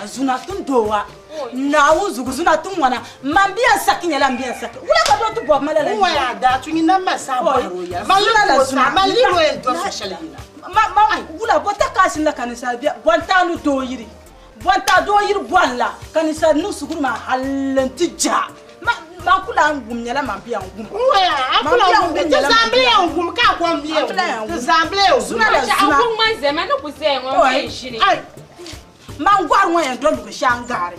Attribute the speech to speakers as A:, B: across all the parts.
A: Zunatun doa. Now Zunatun wana. Mambia sakin yala mbia sakin. Ula kwa tu bob malala.
B: Uwa da tuni na masaba roya. Maliro ento socialina.
A: Ula bota kasi la kanisa bia. Bonta nu doyiri. Bonta doyiri bonla. Kanisa nu suguru ma halentija. Ma kula ngum nyala mambia ngum.
B: Uwa akula ngum. Zambia ngum ka kwa mbia. Zambia
A: zuna la zuna.
C: Ngum manzema no kuse ngom shiri.
A: Mangwar ngoyen dondo ko shangare.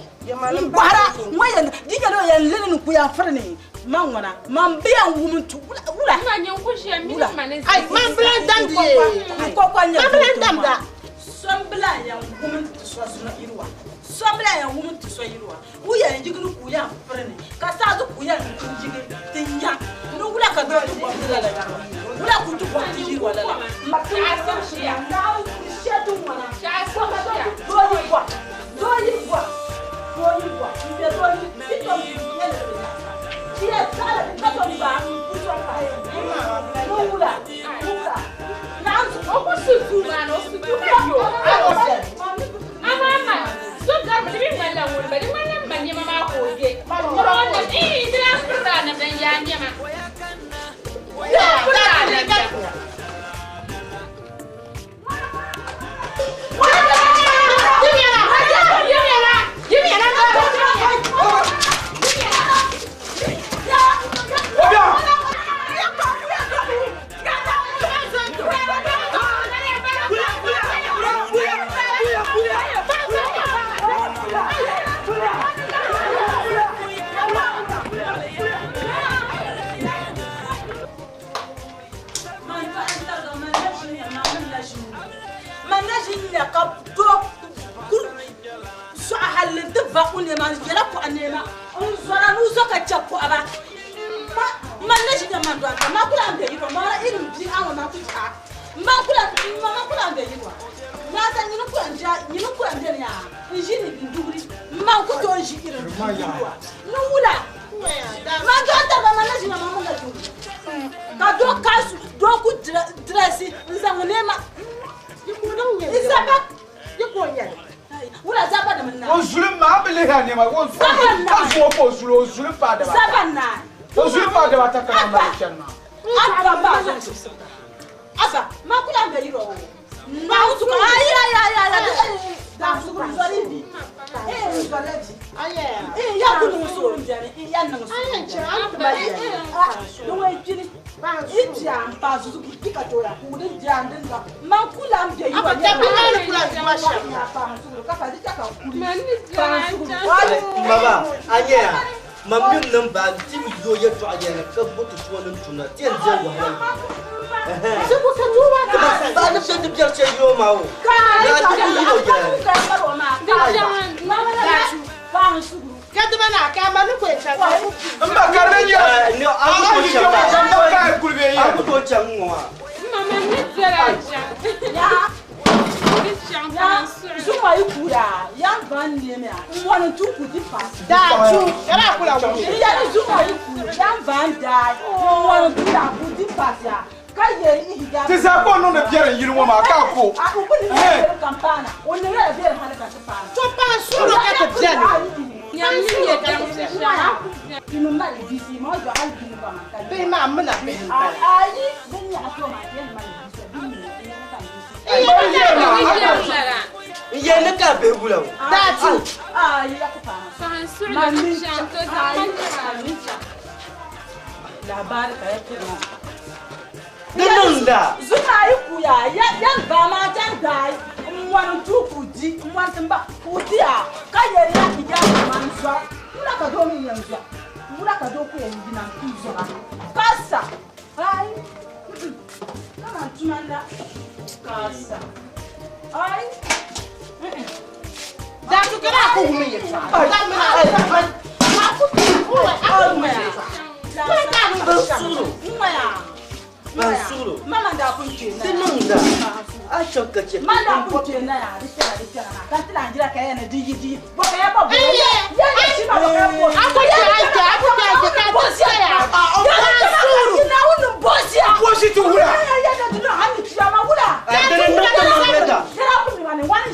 A: Bara ngoyen digalo yan lenu ku ya frene. Mangwana mambia ngumuntu ula.
C: Manya nkushi amina manezi.
B: Ai mambla damdi.
A: Ko kwa nya.
B: Mambla damda.
A: Sombla ya ngumuntu swasuna irwa. Sombla ya ngumuntu swa irwa. Uya njigunu ku ya frene. Kasazu ku ya njige tinya. No ula ka do ku bla la. Ula ku tu kwa irwa la. Mapasa shia. Now shetu mwana. Kwa kwa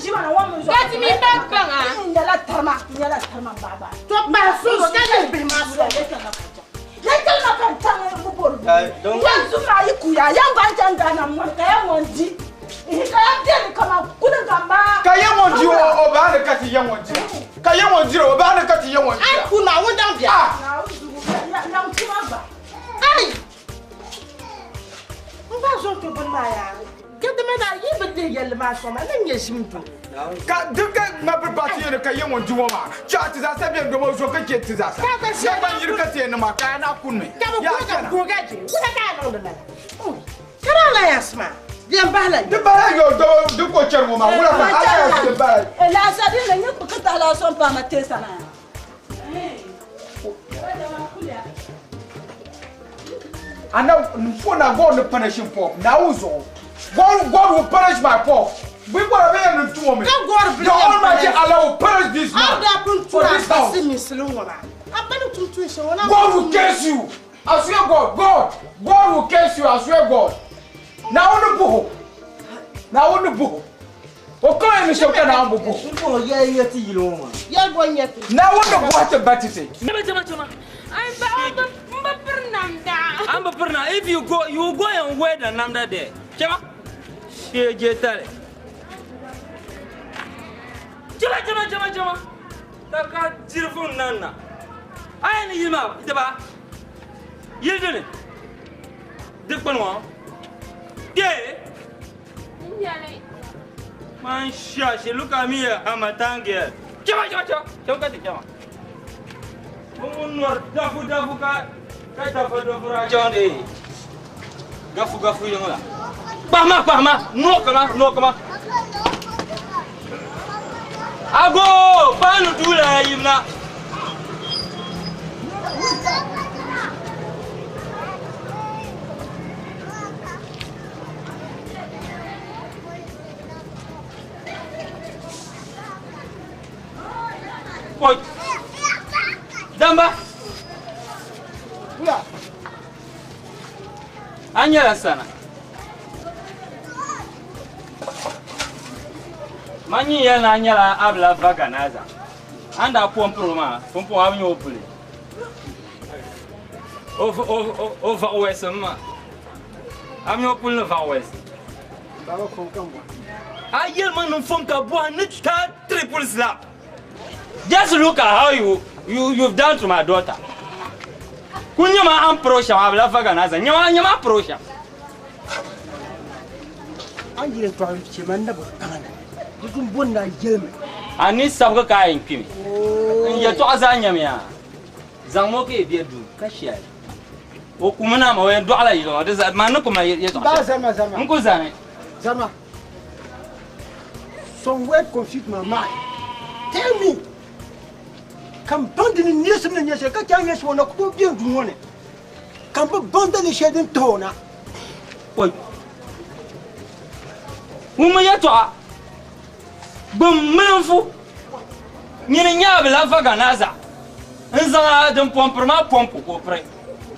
A: jima na wa mun zo
C: Ka ti mi ba banga.
A: Nyala tarma baba
B: To ba su ka da bi ma so.
A: Yankan na kan tan mu bor yanzu ma yi kuya yan ban janga na mun ka yan wonji ka yan den kama kudin gamba
D: ka yan wonji o ba da kati yan wonji ka yan wonji o ba da kati yan wonji
B: Ai ku na wondan biya.
A: na uzu ya mtima ba
B: Ai. Mba zo to ban ma ya. Kada me da yi bade yel ma so ma nan ya shimto.
D: ka duka ma prepati ne ka yan wonji wo ma cha ti za sa bien do mo zo ka ke ti za sa ya ban yir ka te ne ma ka na kunne
B: Ya kana. Ko ga ji. Ku ka na da. Kara la yasma. Diyan bala.
D: de ba yo do ko cher mo ma wala ka ala de ba
A: la sadi na nyi ka ta la son pa ma te sana
D: ana for na God no punish him for na uzo God will punish my poor we gonna be in two women the Almighty Allah will punish this man
B: How da pun
D: for this house
B: mislun wala. Abani tuntu se wala.
D: God will curse you I swear God will curse you I swear God na onu buho o ko emi se ka na buho
E: Ko ye ti yilo ma.
B: Ya go nyeti.
D: na wonu buho batise
C: Chama. I'm ba pernamda.
F: I'm a perna. If you go and wear the number there. Chama. She jetale. Chama. Taka jirfun nana. Ay ni yima, deba. Yidene. Dikpanwa. Yeah.
C: Nyale.
F: Man, she look at me. I'm a tangier. Chama. Chama. Munur dafu ka dafu ra jonde gafu yonga pama no kama ago panu dula yimna Oi Damba
B: Ya.
F: Anyala sana Mani yana anyala abla vaganaza Anda pomproma abnyo opule Over west ma Abnyo opule over west
E: Baba ko kan ba.
F: Ayel man fonka boa nita triple slap Just look at how you've done to my daughter. Kunyama amprosha abla vaganaza nyama approcha.
E: An yi to an ce man da ba kana. Dukun bonna yelme.
F: Ani sabga kayin kimi. Ya to azanya miya. Zango ke biya du kashiya. O kumana ma wayan do ala yilo da man kuma ya to.
E: Ba zama.
F: Mun zane.
E: Zama. Some word confuse my mind. Tell me. Kan bande ni nyesum na nyeshe ka kya nyesho na ko bien du woni. Kan ba bande ni shedin tona.
F: Oi. Muma ya to a. Bum menfu. Nyine nyabe la vaganaza. Nza dum pomprema pompo ko pre.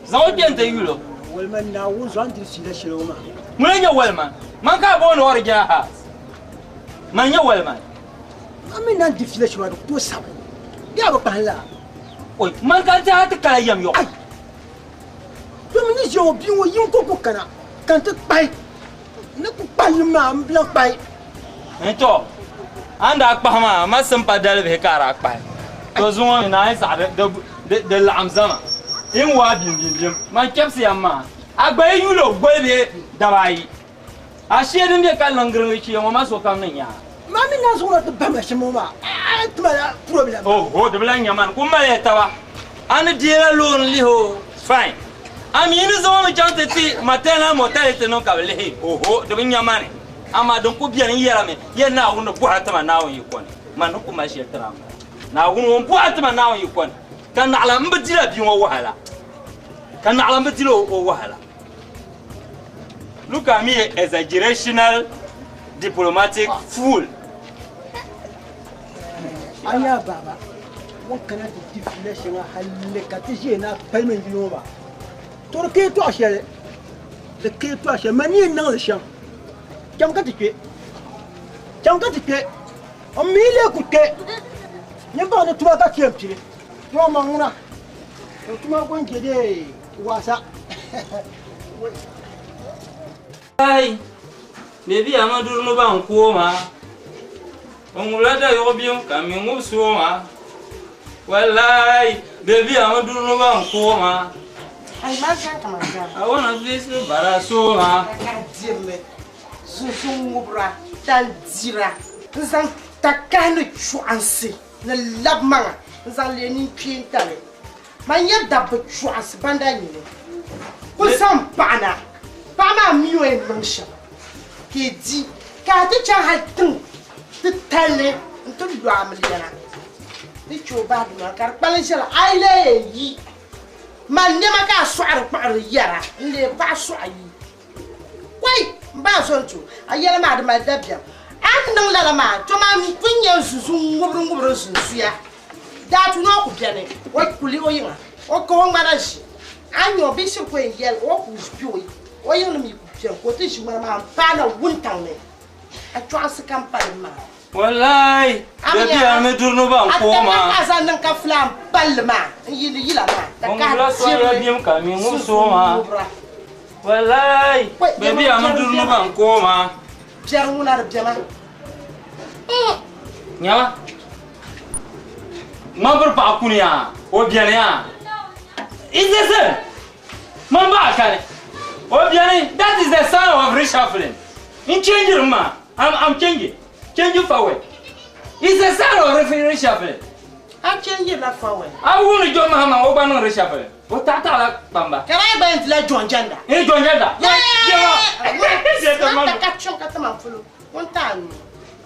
F: Zawo bien te yulo.
E: Walman na wo zo andir si da shiro ma.
F: Mulenya walman. Man ka bo no orja ha. Manya walman.
E: Ami nan di file shiro ko sabu. Ya ba pan la.
F: Oi, man ka ta ta kala yam yo.
E: Ai. Domini jo bi wo yin ko kana. Kan ta pai. Na ku pai ma am blan pai.
F: Ento. Anda akpa ma sampa dal be kara akpa. To zuwa na isa de lamzama. In wa bim. Man kepsi amma. Agba yulo gwebe dabai. Ashe din de kan langrin chi mo ma so kam nan ya.
E: Mami na zo na ba ma shimo ma. Tuma problem.
F: Oh, de blan yaman kuma le tawa. An dira lon liho. Fine. Ami ni zo no chante ti matena mortality no ka le he. Oh, de bin yaman. Ama don ku biyan yera me. Ye na wono bu atama na won yikon. Man ku ma shi tara. Na wono bu atama na won yikon. Kan ala mbadila bi wo wahala. Kan ala mbadila o wahala. Look at me as a generational diplomatic fool.
E: Aya baba. Won kana di definition halle ka ti je na palmen di ba. To ke to ashe. De ke to ashe mani na le sham. Jam ka ti ke. O mile kuke. Nyamba na tuma ka kiyamci. Yo manguna. To tuma gon gede wasa.
F: Ai. Baby Amadou no ba nko ma. Ongulada yo biom kami nguso ma. Wallahi, baby Amadou no ba nko ma.
B: Ai maza kama ga.
F: I wanna visit Baraso ma.
B: Ka dirle. Susu ngubra dan dira. Nzan takano chuansi. Na labmanga. Nzan leni pientale. Manya dabbe chuansi banda nyine. Kusam pana. Pama miyo en mansha. Ke di ka ti cha hatin ti tale nto do amliana. Ni choba do kar palenshela aile yi. Man ne maka swar par yara le ba swayi. Wai ba zonto ayela ma de ma dabia. An nan la ma to ma kunye susu ngubru susuya. Da tu no ku piane. O kuli o yinga. O ko ngara shi. Anyo bi shi ko yel o ku spioi. O yin mi ku pian ko ti shi ma pa na wuntan ne. A twase kampani ma.
F: Wallahi, baby Amadou no ba nko ma.
B: Asa nan ka flam palma. Yila ma.
F: Ongula so ya biom kami nguso ma. Wallahi, baby Amadou no ba nko ma.
B: Pierre nguna de biama.
F: Nyawa. Mamber pa kunia, o biania. Is this it? Mamba kane. O biani, that is the sound of reshuffling. In changing ma, I'm changing. Changing forward. Is the sound of reshuffling.
B: I change la forward.
F: I want to join my open reshuffling. What tata bamba?
B: Can I buy the John Janda?
F: Hey, John Janda.
B: One time,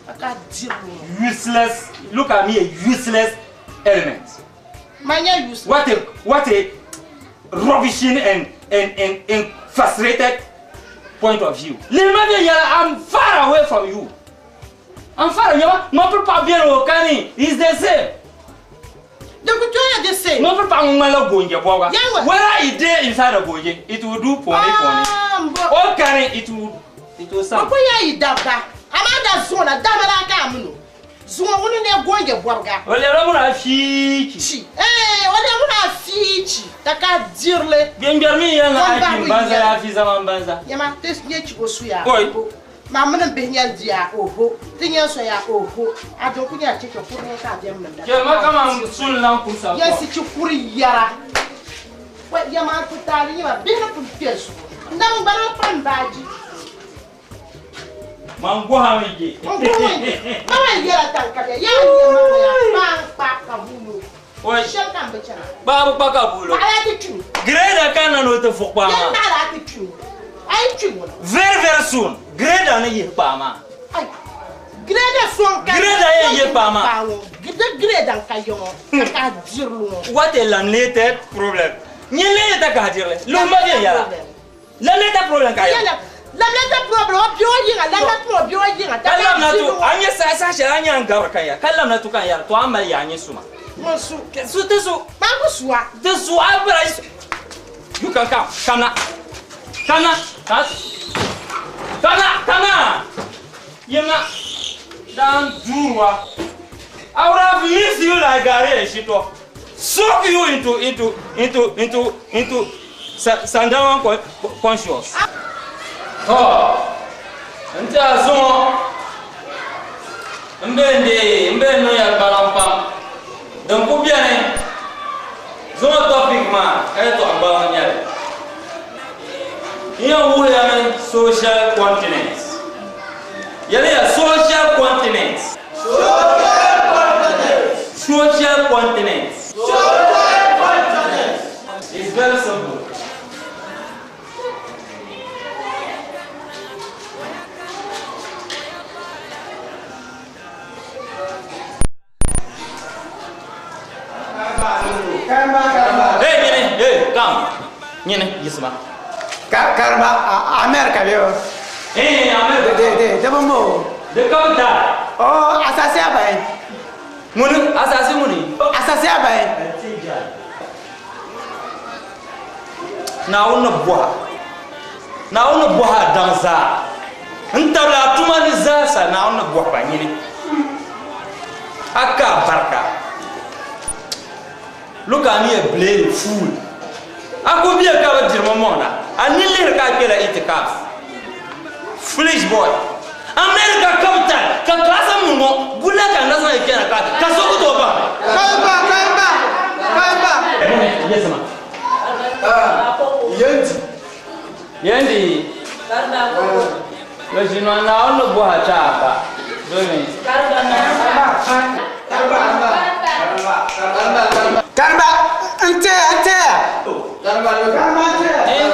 B: I got zero.
F: Useless. Look at me, a useless element.
B: My use.
F: What a rubbishing and frustrated point of view. I'm far away from you. I'm far away. My papa bien au cani is the same.
B: The good the same.
F: My papa will go in your boga. Where I dare inside of Boye, it will do pony. All cani it will sound.
B: Where you dabba? Amanda Zona, Damara Gamuno. Zuma wouldn't have gone your borga.
F: Well, you're not a fichi.
B: Eh, what am I fichi? The cat dearly.
F: Benjamin and Banza, Fizaman Banza.
B: Yama, this nature was sweet.
F: Boy,
B: Mamma Benyan dia, oh, thing else, oh, I don't think I take a foot and cat them.
F: come on, soon now,
B: Yes, it's your puri yara. What Yama put down, you have been up with fish. No, but I'll find badgy.
F: Mambo Hamiji.
B: I yell at Tanka, young Bulu.
F: Oi,
B: Shall come, Bachana.
F: Babu Bakabulo.
B: I like it.
F: Greater canon with the Fokpama.
B: I like it. I chew.
F: Very soon. Greater than a Pama.
B: Greater song,
F: Greater Pama.
B: The greater Kayon.
F: What a laminated problem. Nyele ta kajile. Lumba ya. Laminated problem kaya.
B: Laminated problem. You're
F: Kalam na tu anya sasa anya ngara kaya. Kalam na tu kaya. Tu amali anya suma.
B: Monsu.
F: Su tesu.
B: Manguswa.
F: Tesu abra. You can come. Come now. Come now. Come now. Yema. Dan Jurwa. I would have missed you like a shito. Soak you into Sandawan conscious. Oh, until so Mbende no ya balampa. Don't put bien. Zone topic man, to abalan yale. Here we are social continents. Yale social continents. Social continents. It's very simple. Hey, come. Yes, ma.
G: Karma, America, yo.
F: Hey, America.
G: De Momo.
F: The counter.
G: Oh, assassin.
F: Money, assassin money.
G: Assassin.
F: Na una boa dança. Então lá tu manizaça na una boa banhini. Aka barka. Look at me a blade fool. I could be a cover Germana. I nearly got get itikaf. Foolish boy. America capital. Kakasa Mumo. Bulak and doesn't get a cat. Kasokutoba. Yes, ma'am. Yendi. Yendi. Now no boha chapa.
G: Karba, ante.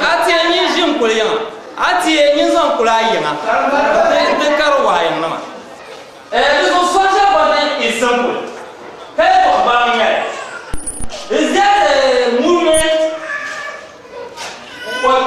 F: Ati ni jim kuliyan. Ati ni zan kulayin. Ente karwa yin nama. This social button is simple. Hey, is that a movement? What?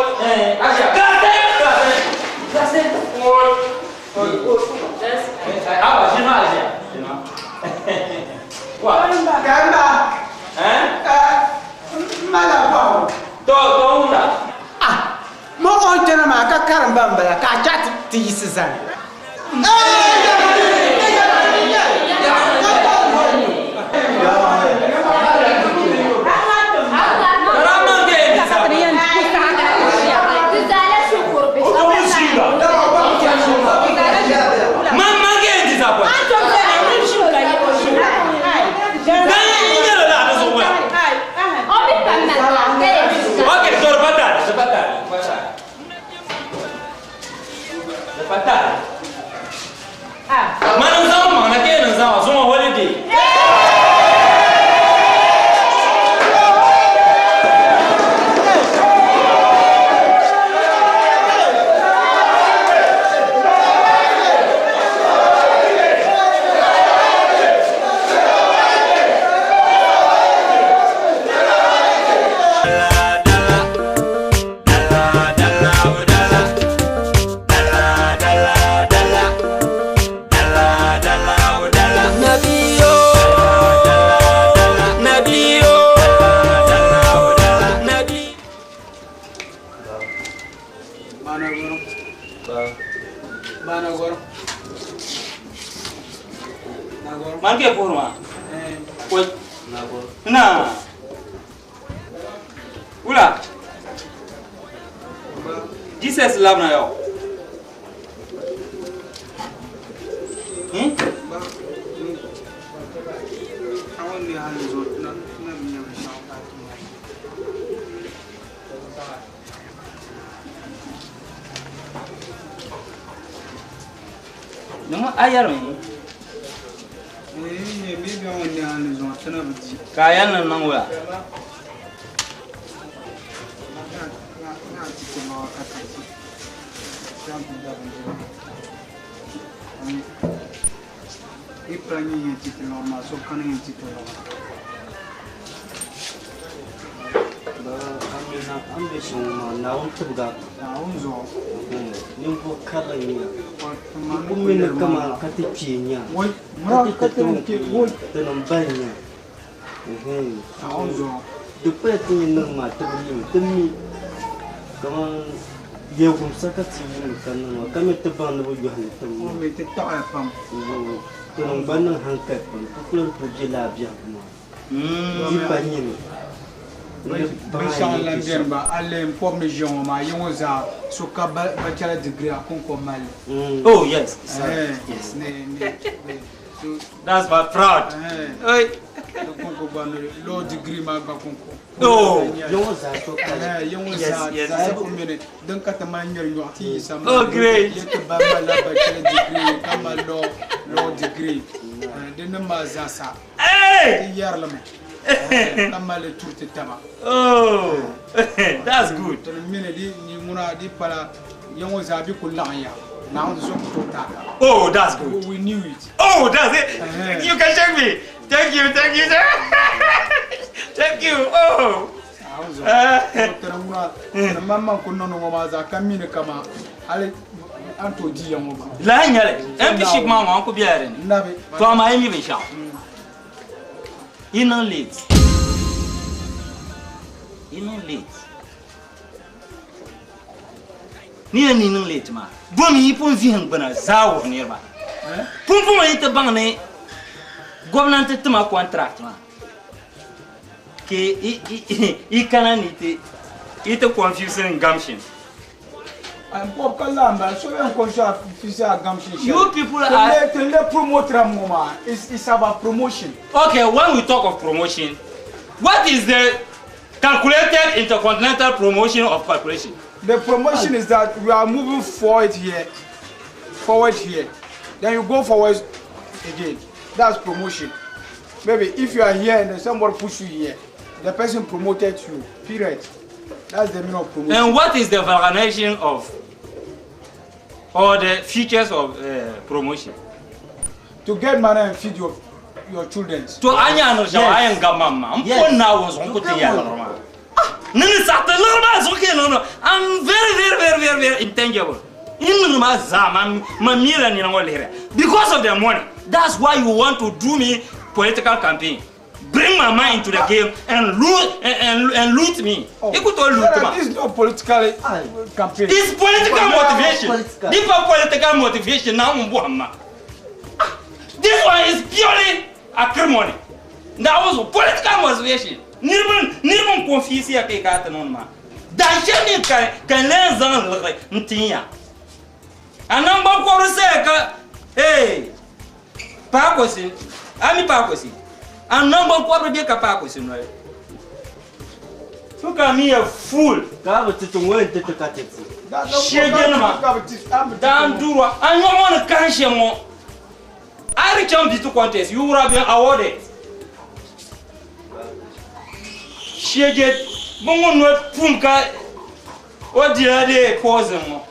F: Manke porma. Wait. Na. Ula. Jesus love na yo. Nama ayar ni. Kaya na nang wala.
H: Iprani yang cipta lama, sokan yang cipta lama.
E: Ambil semua naun terbuka.
H: Naun zo.
E: Ni buat kalanya. Aku minat kemal kata cinya.
H: Woi, mana kata woi.
E: Tenang banyak.
H: Naun zo.
E: Depan tu yang nama terima demi. Kamu dia pun sangat sibuk kerana kami terbang lebih jauh temu.
H: Kami tetap apa?
E: Tenang banyak hangkat pun. Pulang pergi labjah semua. Di banyak.
H: Bisa lanjut ba, alim formation ma yonza suka baca degree akun komal.
F: Oh yes.
H: Yes, ne.
F: That's my proud. Oi.
H: Akun ko ba low degree ma ba kun ko.
F: Oh.
E: Yonza suka.
H: Yonza. Saya pun mene dan kata manyer nyoti sama.
F: Oh great.
H: Yeke ba la baca degree kama low degree. Dan ma zasa.
F: Hey.
H: Yar la me. Tamale turte tama.
F: Oh, that's good.
H: To mine di ni muna di para yongo zabi kulanya. Now so tota.
F: Oh, that's good.
H: We knew it.
F: Oh, that's it. You can check me. Thank you, sir. Thank you. Oh.
H: Mama kunno no maza kamine kama ale anto di yongo ba.
F: La nyale. Empty mama ko biare ni.
H: Nabe.
F: To ma yemi be sha. You know late. Ni no late ma. Bomi pon vi hang bana zawo ne ba. Pon pon yi te bang ne. government to my contract man. Ke I cannot it a confusing gumption.
H: I'm Pop Kalamba, so I'm conscious of gumption.
F: You people are
H: the promoter mama. It's about promotion.
F: Okay, when we talk of promotion, what is the calculated intercontinental promotion of calculation?
H: The promotion is that we are moving forward here, then you go forward again. That's promotion. Maybe if you are here and then somebody push you here, the person promoted you. Period. That's the meaning of promotion.
F: And what is the variation of or the features of promotion?
H: To get money and feed your children.
F: To anya no shawa ayan gamama. Mpon na wo zonko te ya normal. Nini sakta normal zonke no. I'm very intangible. In ma zaman mamira ni ngolere. Because of the money. That's why you want to do me political campaign. Bring my mind into the game and loot me.
H: This is not political campaign.
F: It's political motivation. Different political motivation now. This one is purely acrimony. That was political motivation. Nirman confuse ya ke kata non ma. Danshani kan lenzan lagre ntiya. Anan ba ko ruse ka pa ko sin. Ami pa ko sin. Anan ba ko be ka pa ko sin no. So ka mi a fool.
E: Ka ba tutungwe tetukate.
F: Shegenma. Dan duro. Anyo wona kan shemo. I reach on this contest, you would have been awarded. Sheget, Bongo not Punka, what the other poison.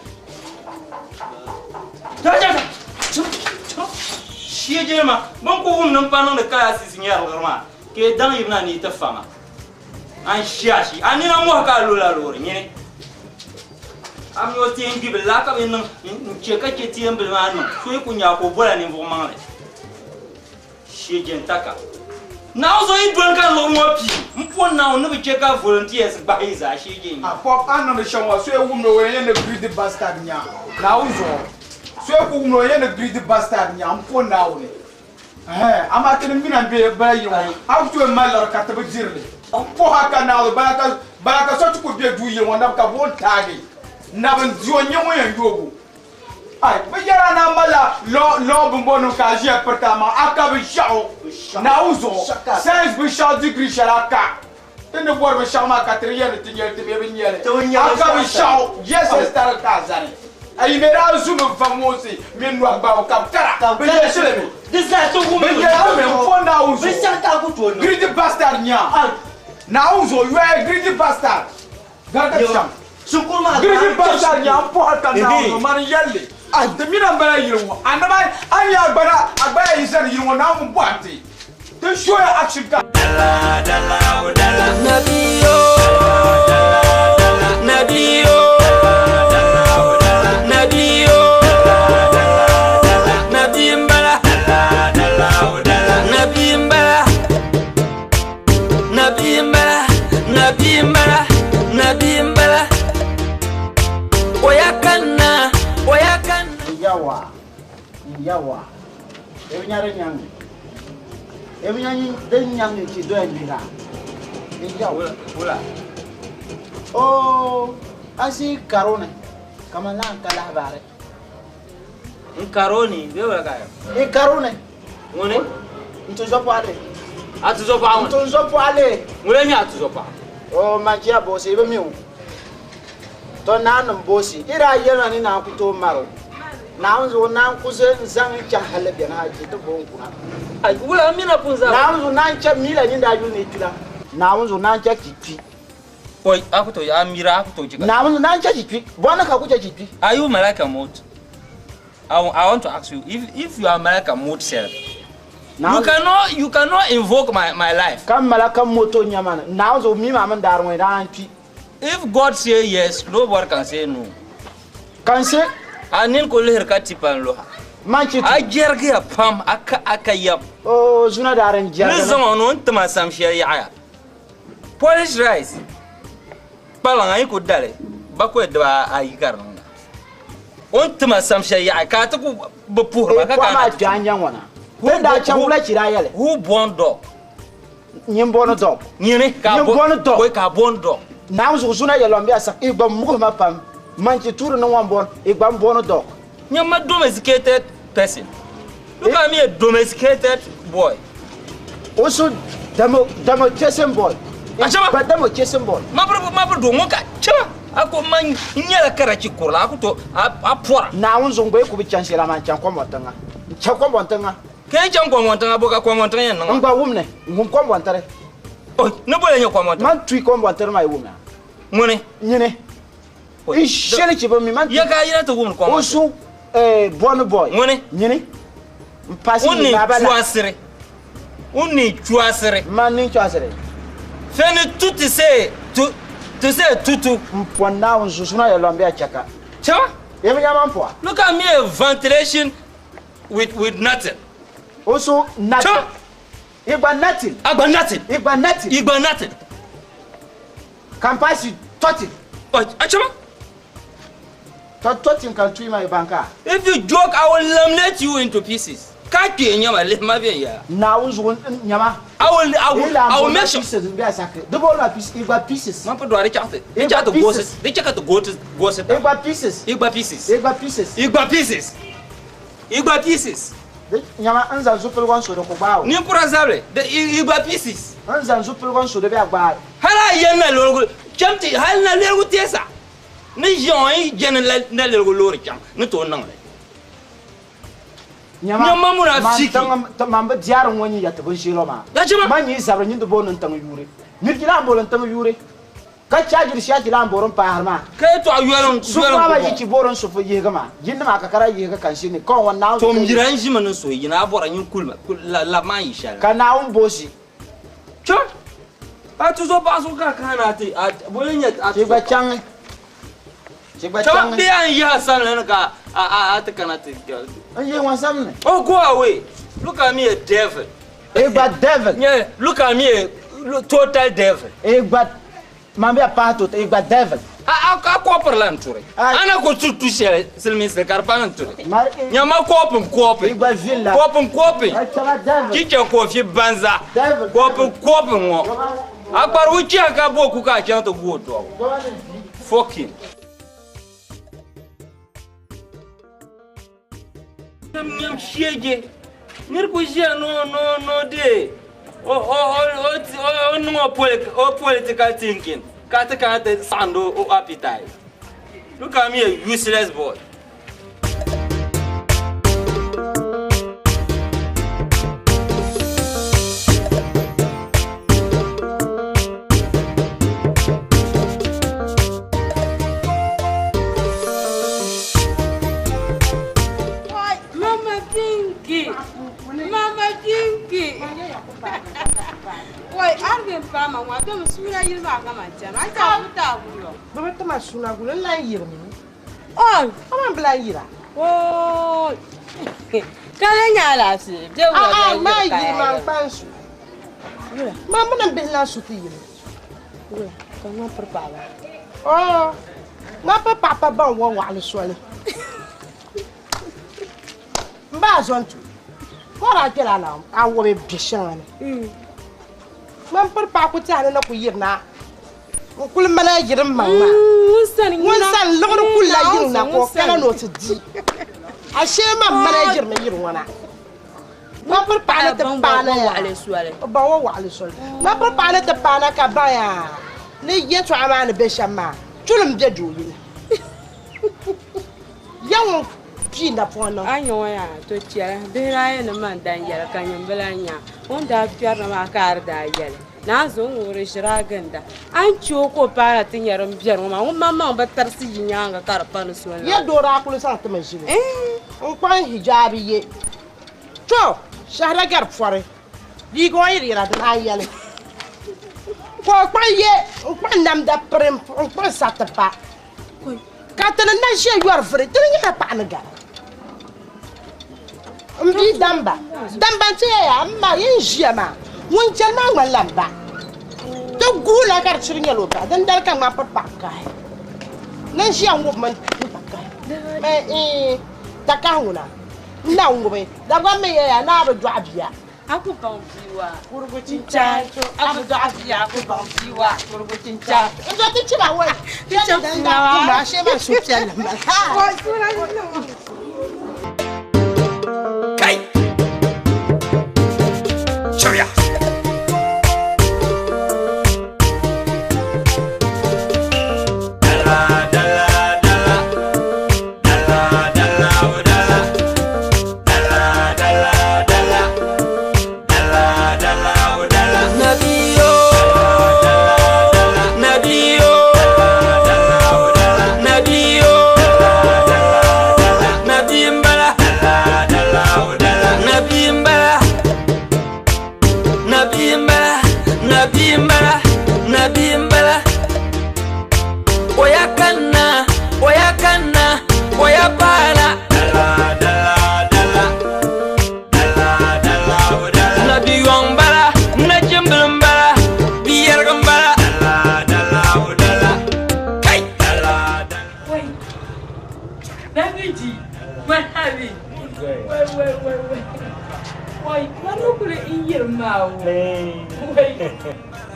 F: Shegema, Bongo no pan on the classes in Yarma, K. Dan even need a farmer. And Shashi, I need a more calula lord, I'm your team give a lack of in Chekati and Belano, Fukunyako, and Informant. Taka. Now, so you don't get no more people. Now, never check out volunteers by his ashing.
H: Pop, I'm not sure so a woman in the greedy bastard now. So a woman in the greedy bastard now. I'm now. I'm at the minute be a bay. Out to a mile or catabajirly. For her canal, Baraka, such could be a do you want up a one target. Never do a young and go. But you're an amala, law bombono casia pertama, akabi shao. Now, says we shall degree shalaka. Then the word shall make a 3 years to be yelling. Akabi shao, yes, Star Kazan. I made out zoom from Mosi, meanwhile, Captara. This is a woman for now. Greedy bastard, now, so you are a greedy bastard. Greedy bastard, young poor now, money yelling. The Mirabella, you and I buy is that you will now want it. The show action.
E: Yawa, every young then young to do oh, I see Carone. Come on, Calabare.
F: In Caroni, they were
E: a Carone. Money into Zopale. At Zopale, to Zopale. When you are to Zopa. Oh, my dear boss, even you. Don't know, bossy. Here I am in our to Maro. Now, now, cousin Zang Halebian, I did the bone. I will mean upon now, 9 million in that unit. Now, 9 Jackie.
F: Boy, after I'm miracle.
E: Now, 9 Jackie. One of Jackie. Are
F: you Malacca mode? I want to ask you if you are Malacca mode, sir. Now you cannot invoke my life.
E: Come Malacca moto Yaman. Now, so me, Mamma Darwin, auntie.
F: If God say yes, nobody can say no.
E: Can say?
F: I need to learn Katipan Loha.
E: Manchester,
F: I jerk a pump, aka yap.
E: Oh, Zunadar and Jan.
F: Listen on to my some share. Polish rice. Palang, I could die. Backward, I got on. On to my some share. I can't go poor. I can't.
E: da changula chira yele.
F: Who born dog?
E: Nyimbono dog.
F: Nyene ka
E: born dog.
F: Boy ka born dog.
E: Now Zuna Yolombia sak igba mukuma pam. Manchi turu no one born igba born dog.
F: Nyama domesticated person. Look at me, a domesticated boy.
E: Also demo chasing boy. But demo chasing boy.
F: Mabro do moka. Chama. Ako man nyala karachi kurla ako to apora.
E: Now Zongwe could be chancellor man chankomotanga. Chankomotanga.
F: Can chankomotanga boka komotanga no.
E: Ngba wumne, ngumkomotare.
F: Oh, no boy nyokomotanga.
E: Man three komotare my woman.
F: Money.
E: Nyene. Ishele chibo mi man.
F: Yaka yira to woman komotanga.
E: Also born boy.
F: Money.
E: Nyene. Passing
F: Uni chuasere. Uni chuasere.
E: Man chuasere.
F: Fene tout say to say tutu.
E: Mpona Zuna Yolombia chaka.
F: Chama?
E: Look
F: at me, a ventilation with nothing.
E: Also nothing. Igba nothing.
F: Agba nothing.
E: Igba nothing.
F: Igba nothing.
E: Can pass you 30.
F: Oh, achama?
E: 30 can treat my banker.
F: If you joke, I will laminate you into pieces. Can't you nyama let my be here?
E: Now nyama.
F: I will make sure.
E: The ball of pieces. Igba pieces.
F: Mampa do are chante. They check the ghosts. They check the ghosts.
E: Igba pieces.
F: Igba pieces.
E: Igba pieces.
F: Igba pieces. Igba pieces.
E: Nyama anza zupel wan so de ko baawo.
F: Ni kurazable. The igba pieces.
E: Anza zupel wan so de be agba.
F: Hala yenna lorgo. Chamti hal na lergo tiesa. Ni joy jen na lergo lori cham. Ni to nang le. Nyama muna fiki.
E: Mamba diar woni ya to bon shilo ma.
F: Dajima.
E: Manyi sabra nyindo bonon tang yure. Mirkila ambolan tang yure. Ka charge rishi la amboron pa harma.
F: Ka to ayuron
E: suwa ba yiki boron so fo yega ma. Jinda ma ka kara yega kan shine ko wannan.
F: To miran shi manin so yina bora yin kulma la ma isha.
E: Ka na un bosi.
F: Cho. A tu zo ba so ka kana ti a bolen ya a
E: ti ba chang. Ti ba chang.
F: Cho bi an ya san na ka a ta kana ti.
E: An ye wan sam ne.
F: Oh, go away. Look at me, a devil.
E: Igba devil.
F: Yeah, look at me, a total devil.
E: Igba mambe apato igba devil.
F: A copper land ture. Ana ko tu shele silmistre karpan ture. Nyama kopum.
E: Igba villa.
F: Kopum. Kicha ko fi banza. Kopum ngo. Akbar uchi aka boku ka chanto goto. Fucking. Nyam shege. Nirku je no de. No political thinking. Kata sando o appetite. Look at me, a useless boy.
C: Why, I'm Pama, what don't sooner you are going to I thought
B: Baba tama suna gula la yira mi.
C: Oh,
B: Ama bla yira.
C: oh. Kaya la si.
B: Ma yira ma pansu. Ma muna bila suti yira.
C: Kama prepara.
B: Oh. Ma papa ban wa wa le swale. Mba zontu. Kora kela la awo be bishana. Man pa ko tane na ku yirna. Kul mala yirin mamma. Wunsan lagru kula yirna ko kala no ti di. Ashe man mala yirna yirwana. Ma par pa ta pa na wa ale suale. Ba wa ale suale. Ma par pa ta pa na ka ba ya. Ne yeto amana be shamma. Tulum je joyi. Yawo pinda pono.
C: Anyo ya to tia. Be ra ya na man dan yara kanyo belanya. Onda piar na ma kar da yele. Na zo ngore shiraganda an ciwo para tin yaran biyar mama ba tarsi yinyanga karpan suwan
B: ya dora kulu sa ta mai shiri on kwan hijabi ye to shahra gar fore di go yiri ra da yale ko kwan ye on kwan nam da prem on kwan satapa ka tan na she yuar fere tin ya pa na gar mbi damba te ya ma yin jema won jana ngwalamba to gula kar chirinya loka dan dal kan ma pat pakai nan shi an woman pakai me takahuna Não, bem. Da goma é nada do abia.
C: Aku bambiwa.
B: Kurgutincha. Aku do abia, aku bambiwa. Kurgutincha. Então te tira hoje. Te tira uma marcha, vai subir na marca.
G: Kai. Choya.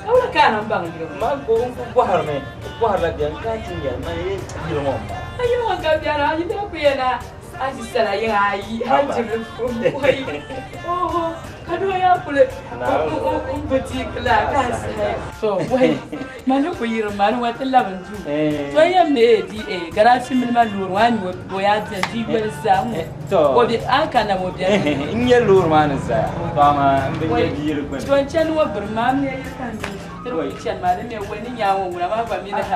F: Ahora cara bang dia. Mak gong buah me. Buah la dia kan tinggal mai di rumah.
C: Ayo angkat biar aja tapi ya nak. Aji salah yang ayi. Aji berfungsi. Oh, kadang ya boleh. Betul kelak saya. So, wait. Mana kuiru mana waktu lawan tu. So ya me di garasi mana luruan boya jadi bersam. Obi akan nak obi.
F: Ini lur mana saya. Tama ambil dia pun.
C: Tuan cian wa bermam ya kan. Terus cian mana ni wani nyawa guna apa kami dah.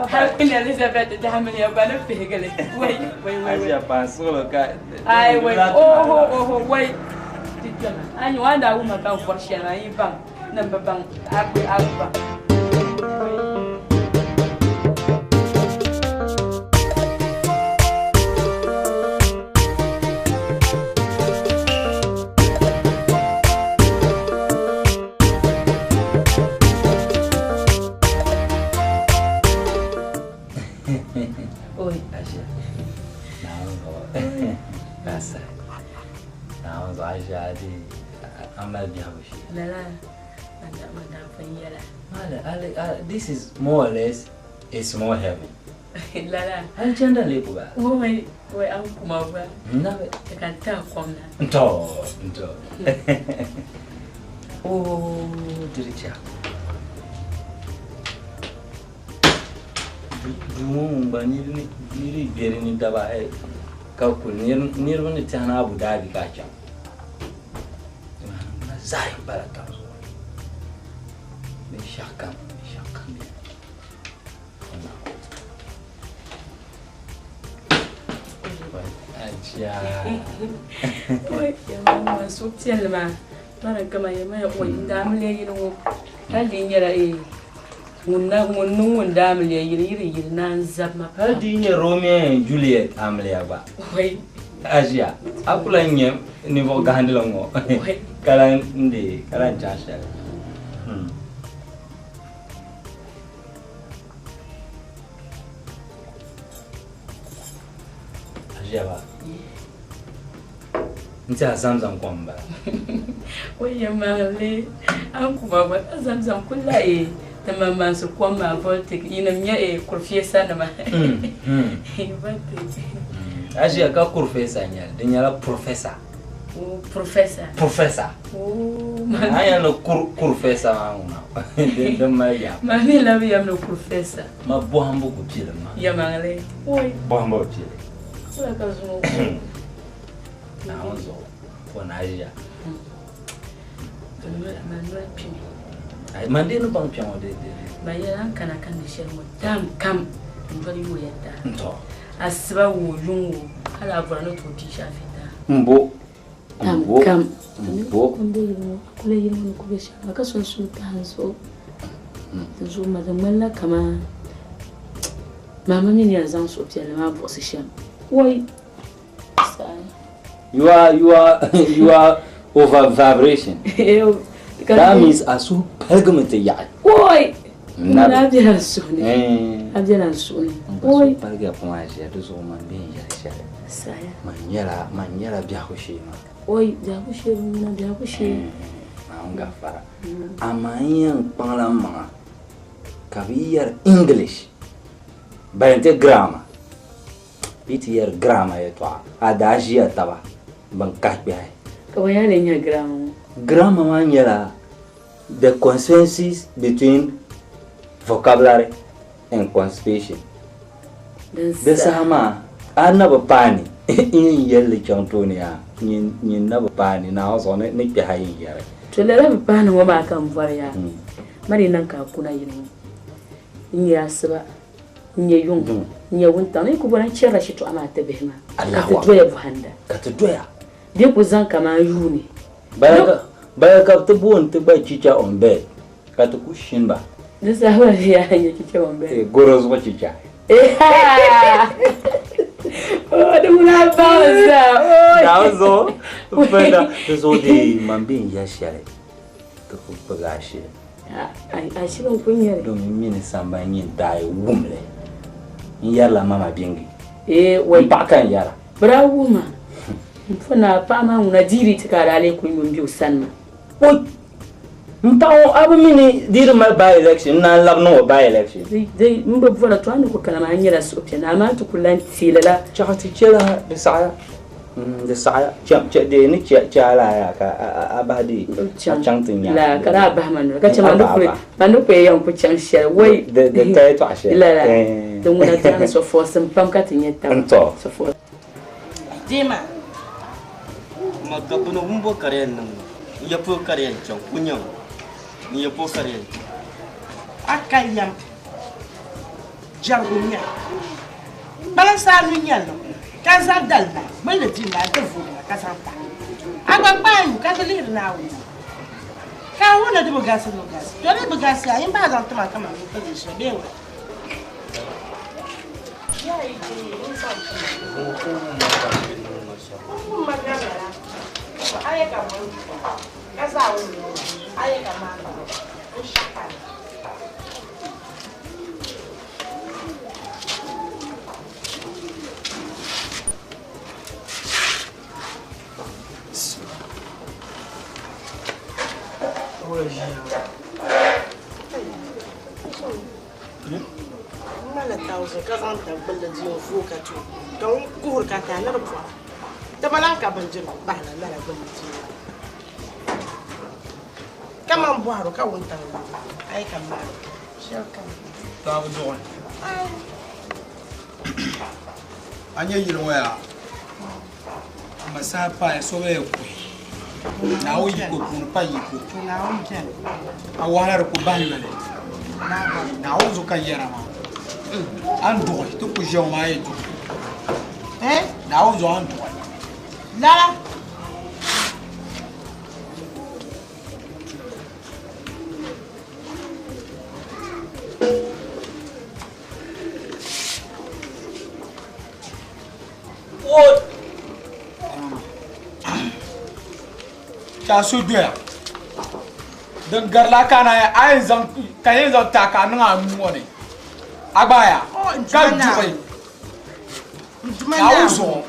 C: Har ini Elizabeth dah hamil ya bana pegale. Wait.
F: Aja pasal ka.
C: Ai wait. Oh wait. Anyu anda uma bang forcian ai bang. Namba bang aku bang.
F: Oi, Aja. Rasa. Aja di amal dia bushi.
C: Lala, anda penjara.
F: This is more or less a small heaven.
C: Lala.
F: Aja anda lepo ba?
C: Woi aku mau ba.
F: Nabe.
C: Tekan tak komna.
F: Ento. Oh, diricha. Dumum ba ni bere ni daba ka ku nir wani tana Abu Dhabi ka can. Zai baraka. Me shakam. Aja.
C: Oi, ya mama sukses ma. Mana kama ya mai oi ndamle yino. Hadi nyara Ngun damle yiri nan zabma.
F: Hadi nye Romeo and Juliet amle ba.
C: Oi.
F: Aja. Akula nye ni vo gahandela ngo.
C: Oi.
F: Kalan chasha. Aja ba. Nta zamzam kwamba.
C: Oi ya male. An kuma ba zamzam kullaye. Tema manso kwamba volte ina mnya kurfiesa na ma.
F: Aja ka kurfesa nya, dinyala professor. Professor.
C: Oh,
F: aya no kurfesa nguna. De maya.
C: Mami la vi amno kurfesa.
F: Ma bohambo kupila ma.
C: Ya mangale. Oi.
F: Bohambo kupila.
C: Kula kazumo.
F: Naozo. Kwa aja.
C: Manuel pimi.
F: Ai mande no bang piamo de.
C: Bayana kana kan dishermo tam kam ndori wo yata.
F: Nto.
C: Asiba wo yungu ala vura no to tisha fita.
F: Mbo.
C: Kam.
F: Mbo.
C: Kunde yimo kule yimo kubesha. Makaso sultanzo. Nzuma zamala kama mama mimi yazan so pia na position. Why?
F: You are over vibration. That means asu pergamete ya.
C: Why? Abjana suni. Abjana suni.
F: Why? Parga pomaje do so man bem ya.
I: saya
F: manyala biakushi ma
I: oi biakushi na biakushi
F: anga fara amayan pangla ma kabiyar English bayante grammar pitiyar grammar ya to adaji taba ban kahbi ai
I: kawai ya grammar
F: grammar manyala the consensus between vocabulary and conspicuation da sama annaba pani in yalle chantonia nin naba pani na so ne ke hayin yare
I: to le raba pani wa ma kan farya mari nan ka kuna yin in ya saba in ya yun in ya wunta ne ku baran cin rashi to ama ta behma ka to doya buhanda
F: ka to doya
I: bi ku zan kama yuni
F: baya ka to buon to ba chicha on bed ka to kushin ba
I: da sawa ya chicha on bed
F: goros wa chicha
I: oh da muna pausa
F: nazo fenda zo de mambin ya share to ku buga shi
I: a shi ban kunya
F: domin mini samba yin dai wumle yalla mama bingi
I: wai
F: ba kan yara
I: bravo ma funa fama una diri tikara ale ku mun biu sanna
F: oi mpawo abu mini diri ma by election na labno by election
I: dai mun ba fara to an ko kalama hanyar su na ma to kullan tilala
F: chati chela da saya da saya cham de ni chala ya ka abadi chang tin ya
I: la kara ba man ka ce manu ko yan ku chang she wai
F: da kai to ashe
I: la da mun ta so force pam ka tin yetta so for
A: dima
J: magabuno umbo karen nan ya po karen chong kunyo ni ya po karen
B: akayam jargunya balansa nunya no kaza dalna bala tinda ta fuga kasanta agba ka lir na wu ka wona de bugasa no gas to ne bugasa yin ba zan tuma kama ko da shi bewa yayi in san aye ka mo kaza wu aye ka ma o shaka mala tauze kazanta balla jiyo fuka to don kuhur ka ta na rufa da malaka banjir ba na mala balla jiyo kaman buharo ka wunta ai kan ma shaka
H: ta bu don anya yiro ya masapa so be ku na o yiko kun pa yiko
B: na on ken
H: awara ko banale na o zo kan yara ma an do to ku jo ma yeto na o zo an do
B: la
H: ta su doya don garla kana ya ayin zan kayin zan taka nan a mu ne agbaya ka dubai ya uzo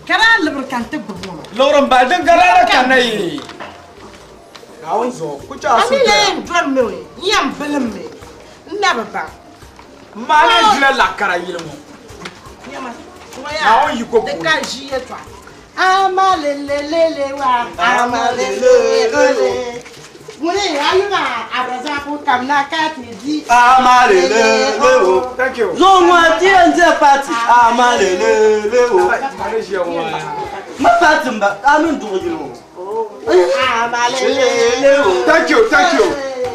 B: kara lubricante bubu
H: loran ba don garla kana yi ya uzo ku ta su doya
B: amile drum me yam belam me na baba
H: ma ne jila la kara yilmo
B: yama
H: na on yi ko
B: de ka jiye toi amalelelele wa amalelelele mune ayuna abraza ko kamna ka ti di
J: amalelele o
H: thank you
J: zo nwa ti nze party amalelele o ma party mba anu ndu yiro
B: amalelele o
H: thank you thank you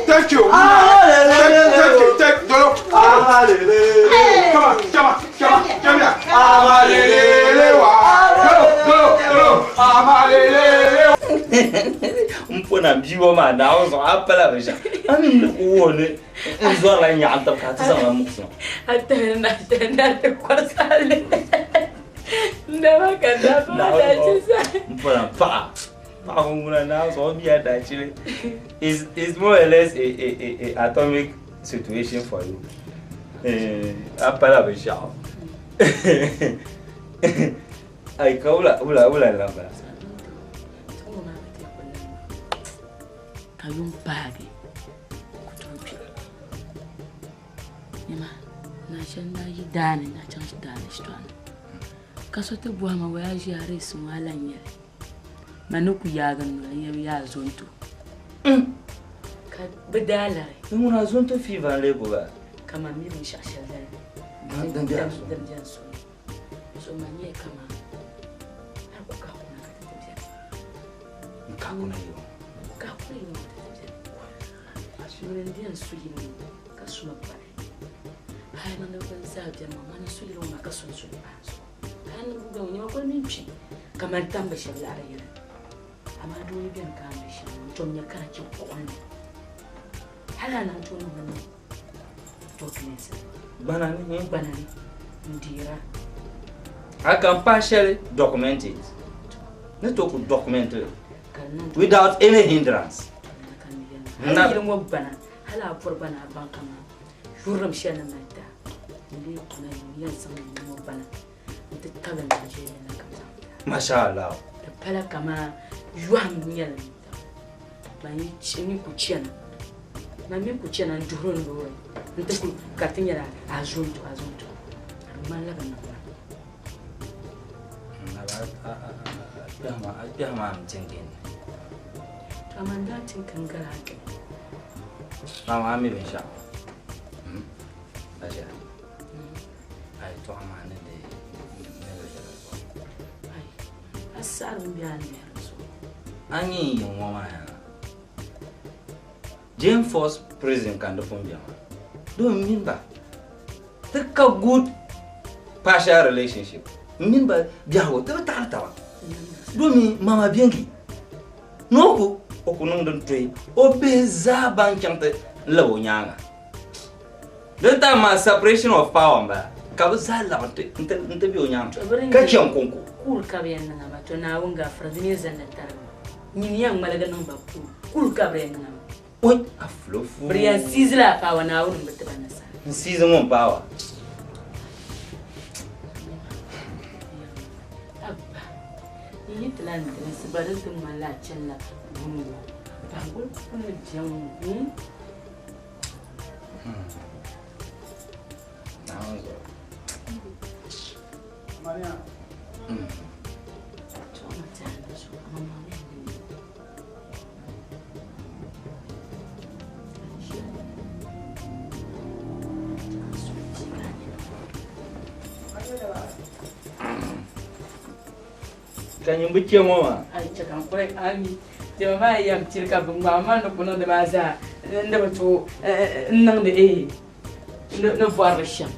H: thank you thank you
J: amalelele
H: come here amalelele wa go amalelele
F: mpona biwo ma na o so apela besha ani mkuone nzo la nyanta ka tsa la mukso
I: atena ta kwasale ndawa kada ba da chisa
F: mpona pa nguna na so bia da chile is more or less a atomic situation for you apela besha Ai kaula ula lamba.
I: Kayum bagi. Kutopi. Nima na chanda yidane na chanda dane shtwana. Kasote bwa ma voyage ya resu mala nyere. Manuku yaga no ya zonto. Ka bedala.
F: Nguna zonto fiva lebo ba.
I: Kama mimi shashadani.
F: Dan dia
I: so. So manye kama. Hakuka kuna katika.
F: Kakuna hiyo.
I: Kakuna hiyo. Ashuri ndia nsuyini kasuma pale. Haya nanga kwanza mama na suli lo makasuni suli baso. Haya nanga unyo kwa nimchi. Kama tamba shabla yele. Amadu ni bien kambisha. Mtomnya kana chokoni. Hala na mtu ngana. Toknesa. Banani. Ndira.
F: I can partially document it. Not to document it without any hindrance.
I: Hala mo bana. Hala por bana bankama. Juram shana mata. Ndi kuna yan sama mo bana. Nte taban je na kamta.
F: Mashallah.
I: Da pala kama yuan nyala. Bani chini kuchiana. Mami kuchiana nduro nduro. Nte ku katinyara azuntu. Mala kana.
F: Biama mtengeni.
I: Amanda tinkangala hake.
F: Mama ami besha. Aja. Ai to amane de.
I: Ai. Asar mbiande so.
F: Anyi yomwa ya. Jane Force prison kan do fon biama. Do minba. Take a good partial relationship. Minba biawo te tawa. Do mi mama BINGY. Noko okunung don toy obeza banchante lawo nyanga. Don't time my separation of power ba. Kabuza labante inte bi onyanga. Ka kiyan konko.
I: Kul kaben na mato na wonga fradineza na tar. Nyini yang malaga numba kul kaben na.
F: Oi aflofu.
I: Bria sizla power na won betbana sa.
F: Season on power.
I: Yitlan da sabarin tun malacin la bungo. Bangul kun jamu.
H: Maria.
F: Kan yung butya mo ma?
I: Ay, tsaka kurek ami. Di ba ba yung chilka bumama no kuno de maza. Nda bato nang de no voir cham.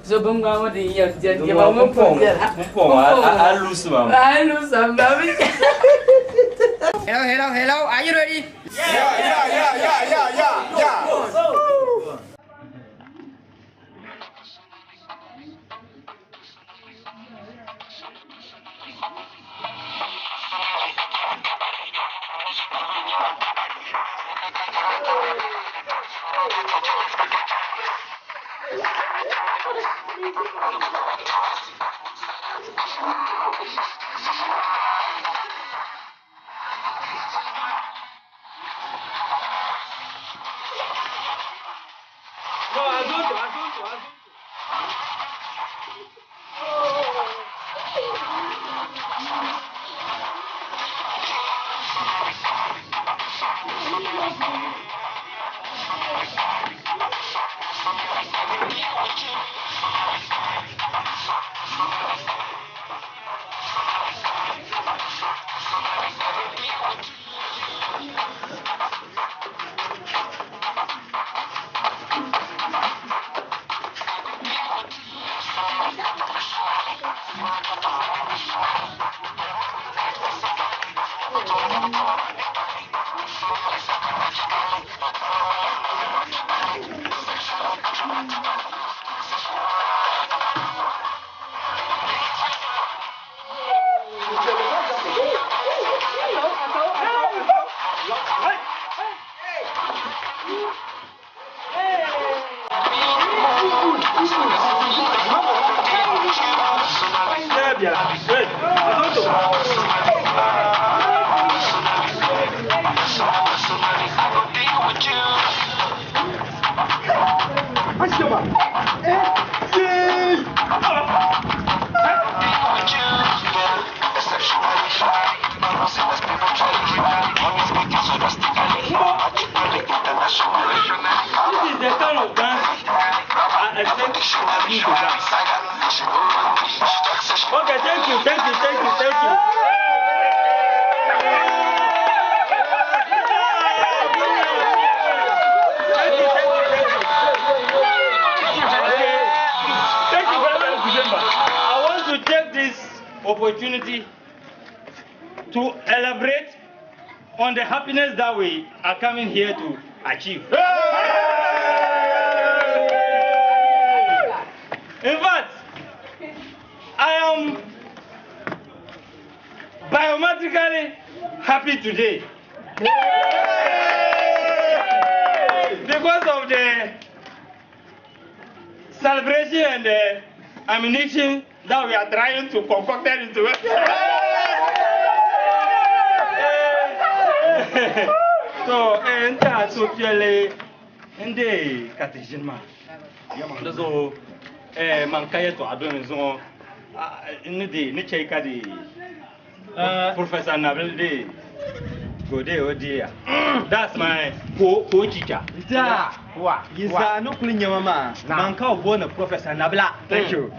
I: So bumama de yung di ba mo po.
F: Alus mama.
I: Alus mama.
K: Hello. Are you ready?
H: Yeah.
F: opportunity to elaborate on the happiness that we are coming here to achieve. In fact, I am biometrically happy today because of the celebration and the ammunition that we are trying to concoct into it. So, and that's so purely in the catechism. So, Mankaya to Adon so in the Nicheka the Professor Nabil de go there, oh dear. That's my co-teacher.
J: Yeah, what? You are not pulling your mama. Manka born a Professor Nabla.
F: Thank you.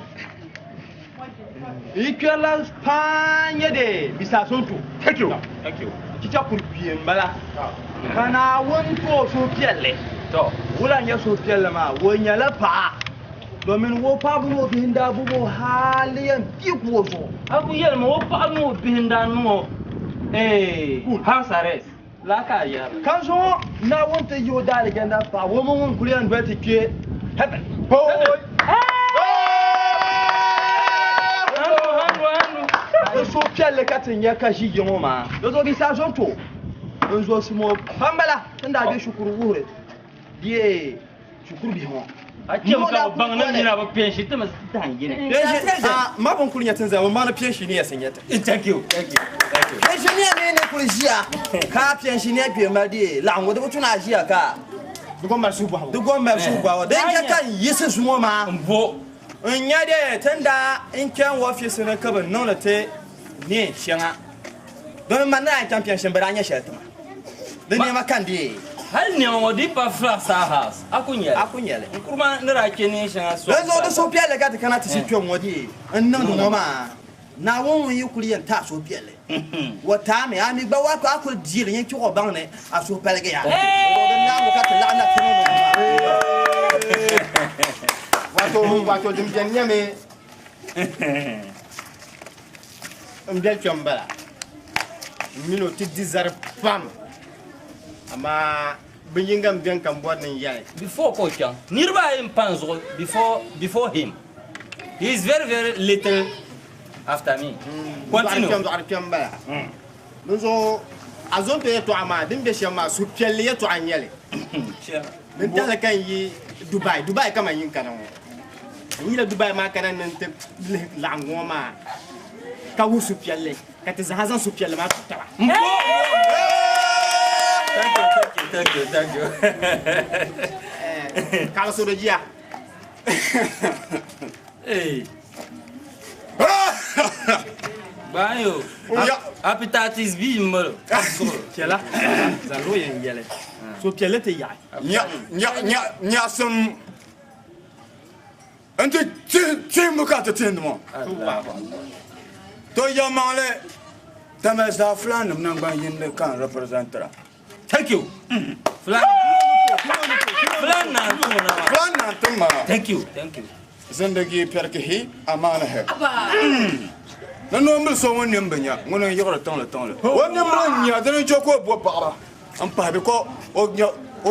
J: Equal Spania de Bisasonto.
F: Thank you. Thank you.
J: Teacher could be in Bala. Can I want to so piele?
F: So,
J: will I just so pielama when you're a pa? Domin wo Pablo Binda Bubo Hali and Pico.
F: Abu Yelmo, Pablo Binda no. Hey, house arrest. Laka ya.
J: Kanso na want to you die again that pa woman could and better get heaven. Boy. So piele katin ya kashi yoma. Dozo bisa zonto. Dozo simo pambala tanda be shukuru wure. Ye shukuru bi ho.
F: Ace ka ban nan jira ba penshi ta masu ta hangine.
J: Ma ban kunya tun zama ma na penshi ne ya sanya ta.
F: Thank you. Thank you. Thank you.
J: Penshi ne kuljiya. Ka penshi ne pe ma di la ngo de tuna jiya ka. Dugon mar su ba. Dugon mar su ba. Dan ka kan yisa zuwa ma.
F: Mbo.
J: Nya de tanda in kan office na ka ban non te ne shanga. Don man na championship baranya shelta. Dan ne ma kan di.
F: Hal ne mo di pa fra sa house. Akunyele. Nkuruma ndara keni shanga so.
J: Dan zo da so piele ga ta kana ta si twa mo di. An nan do ma. Na won yi kuliyan ta so piele. Wata me ami ba wa ko akul jil yin ki ko bang ne a so pelge ya. Dan na mo ka ta la na kino. Wato dim jen nyame. Mbel chambala. Mino ti dizar pam. Ama binyingam bien kam bod nin yale.
F: Before Kochang, nearby him panzo before him. He is very little after me. Continue.
J: Nuzo azonto yeto ama dimbe shema su pelle yeto anyele. Min tala kan yi Dubai kama yin kana. Ni la Dubai ma kana nan te la ngoma. Ka wusu pelle. Ka te zahazan su pelle ma tala.
F: Thank you.
J: Kala so de dia.
F: Hey. Bayo. Appetitis bi mbolo.
J: Kela. Zalo yen yele. So pelle te ya.
D: Nya some. Ante tim mo ka te tindmo. To yamale. Tamas da flan nam ban yin kan representera.
F: Thank you. Flan na tuma. Thank you.
D: Zindagi perke hi amana hai. Na no mbel so won nyam banya ngono yoro ton le. Won nyam ran nya dan joko bo ba. Am pa be ko o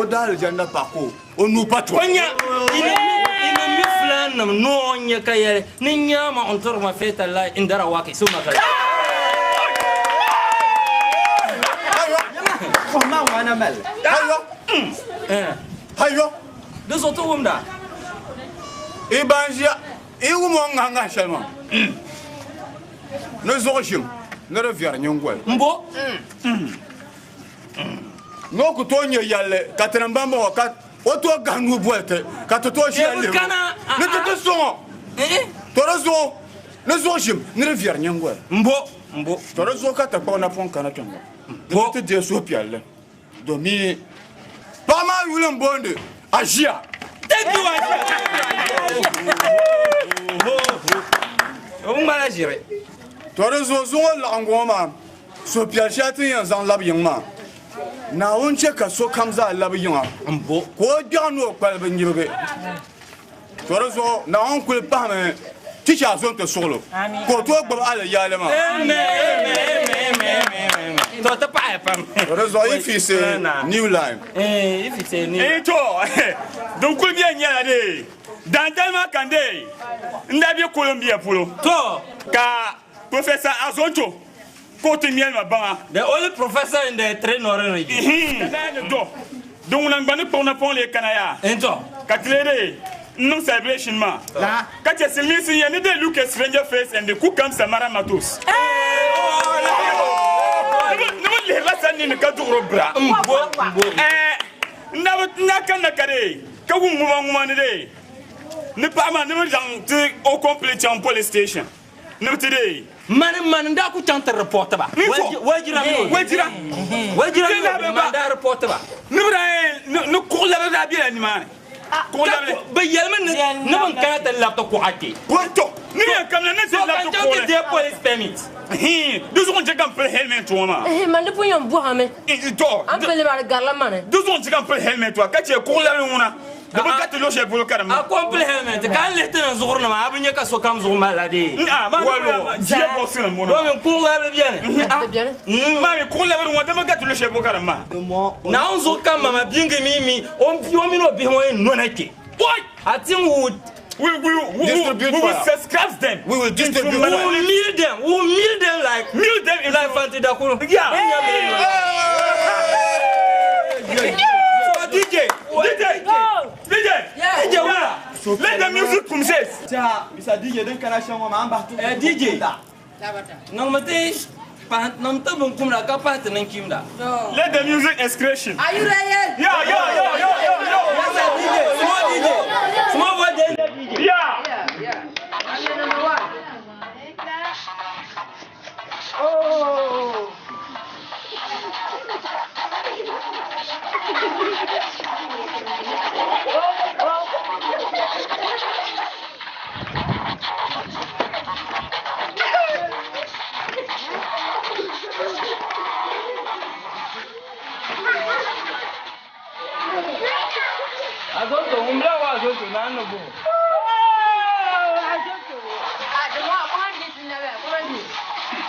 D: dal janda pa ko. O nu patwa.
F: Nya ina mi flan nam no nya kayere. Ninya ma on tor ma feta la indara wake suma kay.
J: Comment on a mal?
D: Hayo.
F: De soto wumda.
D: Ibanja, iwu nganga shalma. No zoshim, no revier nyongwe.
F: Mbo.
D: No kutonye yale, katrambamba wakat, oto ganu boete, katoto shele.
F: Kana.
D: Ne te so. Torazo, no zoshim, no revier nyongwe.
F: Mbo.
D: Torazo kata pa na pon kana tonga. Bo te de so piale. Domi pas mal William Bonde Agia.
F: Thank you On va gérer.
D: Toi les oiseaux l'angoma so piachati yan zan lab yingma. Na wonche ka so kamza lab yinga.
F: Mbo
D: Ko janu kwal benjibe. Toi les na on kul pa me Teacher zone to solo. Ko to gba ala yale ma.
F: To ta pa pam.
D: If it's a new line.
F: If it's a new.
K: To. Donc ko bien nyala de. Dans tellement kande. Ndabi Colombia pulo. To. Ka Professor Azonto. Kote miel ma banga.
F: The only professor in the train northern region.
K: Donc on ngani pona pon le kanaya.
F: Ento.
K: Katlere. No celebration ma. La. Katia silmisi ya ne de look a stranger face and the cook comes Samara Matos. No le rasa ni ka duro bra. Na kana kare. Ka wu nguma ne. Ne pa ma ne jang te au complet en police station. Ne today.
F: Man da ku chanta report ba. Wajira man da report ba.
K: No ko la da bi ni man. Ko la
F: ba yelman ne ban kana ta laptop ko ake.
K: Ponto. Ni kam na se laptop ko.
F: Chanta de police permit.
K: Deux secondes je peux helmet toi ma.
L: Man de puyon bo hame.
K: To.
L: Am pele bar garla man.
K: Deux secondes je peux helmet toi. Ka ti ko la una. Da ba ka lo she bolo karam.
F: A compliment kan lehte na zurna ma abunya ka so kam zo malade.
K: Wallo. Dia bosse na mo.
F: Bo men ko la bien.
L: Bien.
K: Ma me ko la una da ba ka lo she bolo karam ma.
F: Na on zo kam mama bingi mimi on mi no bi ho no na ke. Boy, I think we will subscribe them.
D: We will distribute them.
F: We will meal them. We will meal them like Fanti Dakuro.
K: Yeah. DJ. Let the music come says.
H: Bisa DJ dan kana shan ma amba to.
F: DJ. Non mate non ta bon kum la kapata nan kimda.
K: Let the music excretion.
L: Are you ready?
K: Yeah.
F: Small boy DJ.
K: Yeah.
L: I'm number 1.
K: Oh.
F: Azonto umbla wa azonto nano bo.
L: Azonto. Adwa kwandi sinawe kwandi.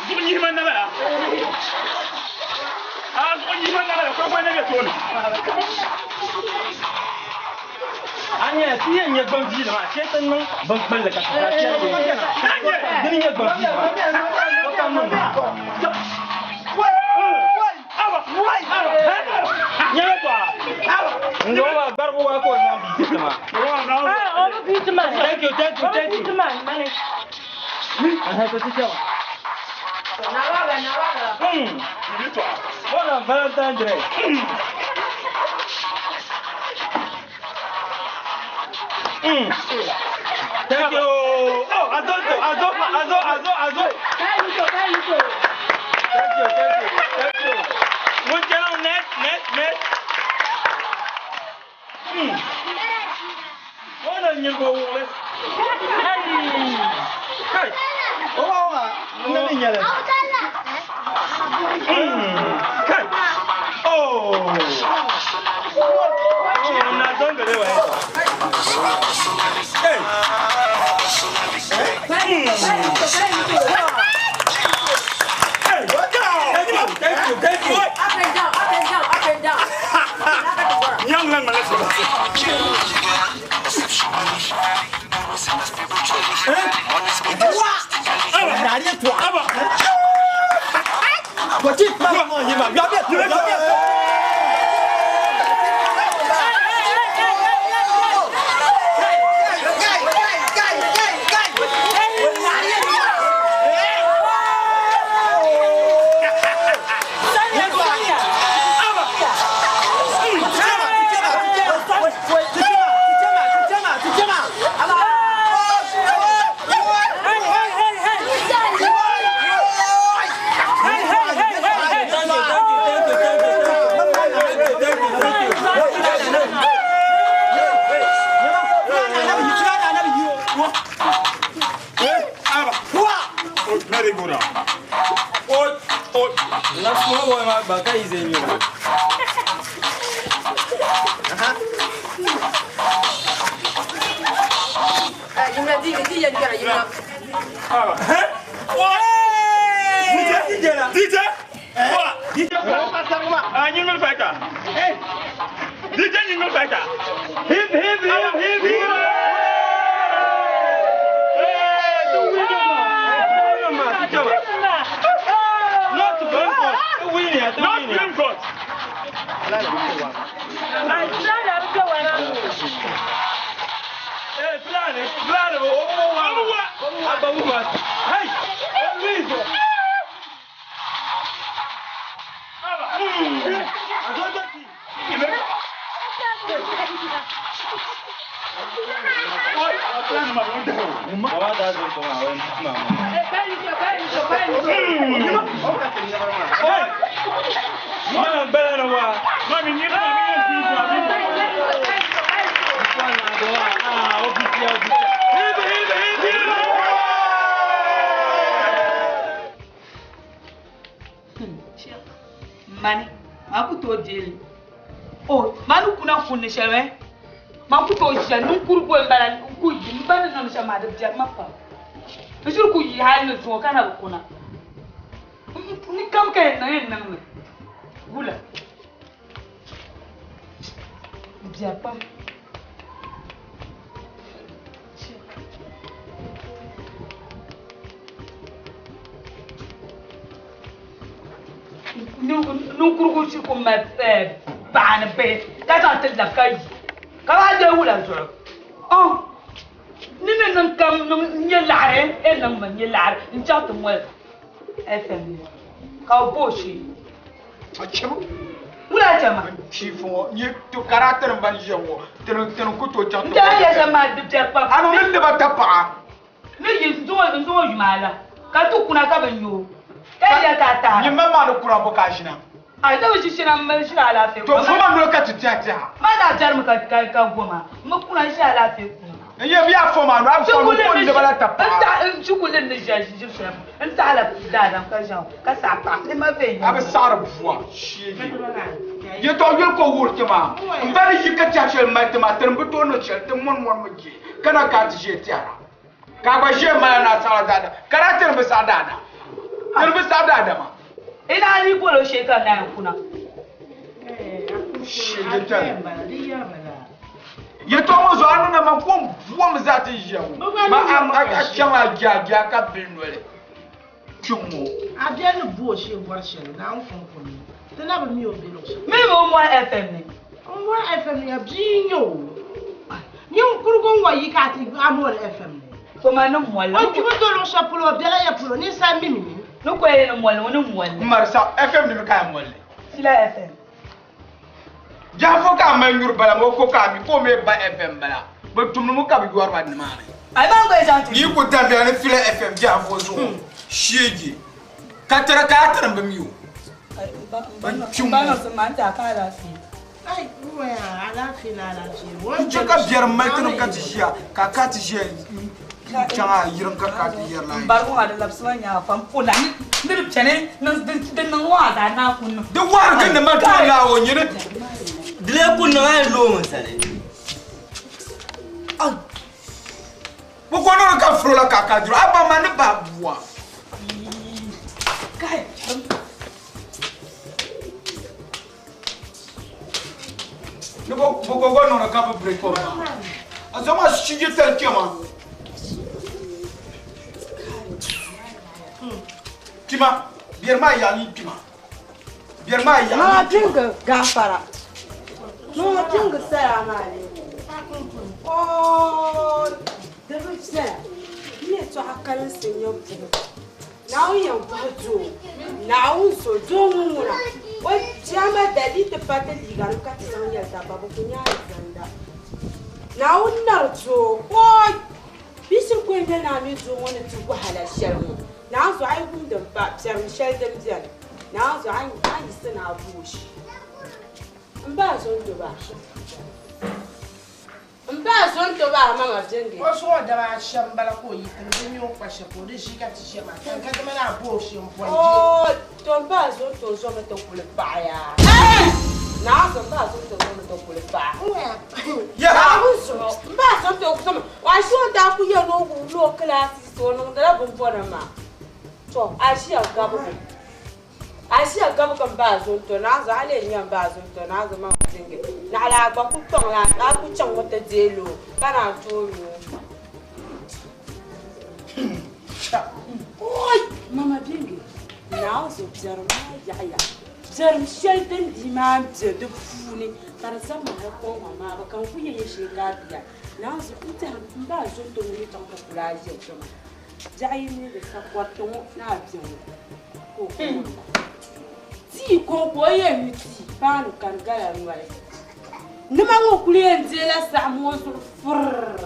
K: Zunyi man na ba. Zunyi man na ba ko ko ne be to.
F: Anya tiye nye bambi na ma chetan nan ban la ka ta chetan. Dini nye bambi. Ko ta mun. Nyama kwa. Ngoma barbo wa ko na bitama.
L: Oh, bitama.
F: Thank you.
L: Bitama, mane.
F: Aha to ticha.
L: Nawaga.
K: Bitwa.
F: Bona Valentine Day. Thank you. Oh, Azonto.
L: Thank you.
F: Thank you. One down, net. What are you going with? Hey. Oh, nothing yet. Hey. Oh, not don't go away. Hey. Thank you.
L: Up and down.
K: Young man, let's go.
L: You
K: DJ. What? DJ. Animal fighter. Hey. DJ animal fighter. Hip. Not Green God.
L: Mani, aku to deal. Oh, manu kuna funne shame. Maku to sha nun kurgo mbara ku yi mbara nan sha ma da jar mafa. Bijur ku yi halin so kana kuna. Ni kam kai na yin nan ne. Gula. Biya pa. Nun kurgo shi ko ma ba na be. Ka ta ta kai. Kala de wula zo. Oh. Ni nan kam nye lare, e nan ma nye lare. Ncha to mo. FM. Ka boshi.
H: Achemu.
L: Wula chama.
H: Chifo, ni to caractère ban jewo. Teno ku to cha to.
L: Nda ya sama de pa.
H: Ano men de ba tapa.
L: Ni yi zo yumala. Ka tu kuna ka banyo. Ka ya ka ta.
H: Ni mama no kura boka jina.
L: Ai da shi shina mal shi ala fe.
H: To fuma no ka titiata.
L: Ma da jar mu ka goma. Mu kuna shi ala fe.
H: Ye bi afoma no afoma ko ni de bala tapa.
L: Nta chukulen ni jaji je sem. Nta ala da dan ka jan. Ka sa pa. Ni ma fe.
H: Abe sara bua. Shege. Ye to yel ko wurti ma. Mbari yika tiache ma tembu to no chel te mon mo je. Kana ka ti je tiara. Ka ba je ma na sala dada. Caractère be sa dada. Tembu sa dada ma.
L: Ina ni bolo sheka na kuna.
H: Shege tan. Ye to mo zo anu na ma ko buom za ti je. Ma am aka chama gya ka binwele. Chumo.
B: Abia no bo she worship na nfon ko ni. Tena ba mi obi lo.
L: Me mo mo FM ni.
B: Mo FM ya binyo. Ni nkurugo nwa yi ka ti amo FM ni.
L: Ko ma no mo la.
B: O ti mo to lo shapulo bia ya pulo ni sa mimi.
L: No ko ye no mo la, no mo la.
H: Marsa FM ni me ka mo le.
L: Sila FM.
H: Jafo ka manyur bala mo ko ka mi ko me ba FM bala. Ba tumnu mo ka bi gwar ba ni mare.
L: Ai ba ngo ejanti.
H: Ni ko tambe ani fila FM jafo zo. Shege. Katara ba miyo.
L: Ba no se manta ka la fi.
B: Ai, uwe ala fi na ala fi.
H: Won ka biyar maltinu ka tishiya ka ka tishiya changa yiran ka biyar lai.
L: Bar ko ada lapswa nya fam pula. Ni chane nan wa da na kun.
H: De war kan da ma to la wo nyene.
F: Dile kun no ai lo mun sale.
H: Ah. Wo ko no ka frola ka duro aba ma ne ba bua.
L: Kai.
H: Ne bo no ka ba break ko. Azama shije tel kema. Kima, biar ma ya ni kima. Biar ma ya.
C: Ma tinga gafara. Ma tinga sara mali. Oh, da rutsɛ. Ni to akalan senyo bu. Na o yan bajo. Na o so do muna. O jama dali te pata liga no ka tsan ya ta babu kunya zanda. Na o narjo. O bisin ko inda na mi zo wani tu ku halashar mu. Na zo ai gum da ba tsar shar da mjiya. Na zo ai sina bushi. Mba zo ndo ba. Mba zo ndo ba mama jenge.
B: O so da ba shambala ko yi kan mi o kwa shepo de shi ka ti shema. Kan ka ma na bo shi mpo.
C: Oh, to mba zo to zo me to kule ba ya. Na zo ba zo to no to kule pa.
H: Ya.
C: Ba zo to ko wa shi da ku ye no ku lo class so no da bun fo na ma. To a shi ga bu. A shi ga bu kan ba zo to na zo ale nyan ba zo to na zo ma tinge. Na ala ba ku to la na ku chan wata jelo kana to yo. Oi, mama bingi. Nou zo jarma ya. Jarm shelten di ma de funi. Para sama ko mama ba kan ku ye shega dia. Nou zo ita ba zo to ni tan ko kula je to ma. Jai ni de sa kwato na bi ko. Ti ko ko ye mi ti pa no kan gala nwale. Nima ngo kulie nzela sa mo zo fur.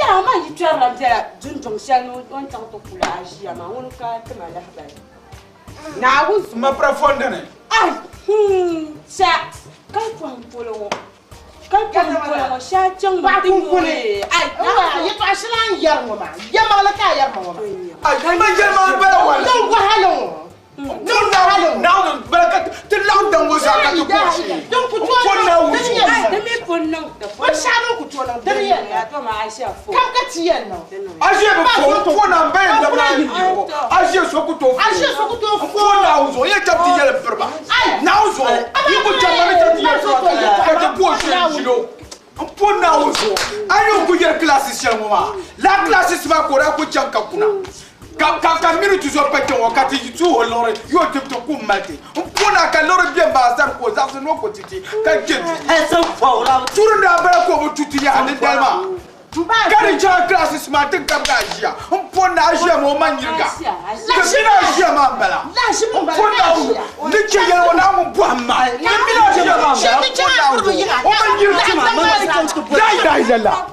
C: Ya ma yi twara dia junjong shanu on tang to kula asia ma won ka te ma la ba na wo
H: ma profonde ne
C: ai sa ka polo sha chang ma ding ko ai
B: na yi to aslan yar mo ma ya ma la ka yar mo ma
H: ai ma je ma bela wala
B: no wa halo
H: now barakat te law dan wo sa ka to ko
B: donc to
H: na wo
C: de mi ponno de
B: ko sha no ku to na de
C: ya to ma asia fo
B: kam ka ti yen no
H: asie be fo na be da na ni asie so ku to fo na wo zo ye jam ti yele perba na wo zo yi ko jam ma ta ti yele ka te ko se jilo on na wo zo ayo ku yer classe sel mo ma la classe ba ko ra ko jam ka kuna ka minute zo pete wakati tu holore yo tepto ku mate mpona ka lore bien ba sar ko za no ko titi ka jet
E: esa faula
H: turu na ba ko bo tuti ya ne dalma kari ja classes ma te kam ga jia mpona ajia mo manyirga ke bina ajia ma bala mpona ni che yel wona mo buamma ke bina ajia ma bala mpona o manyirga ma dai dai la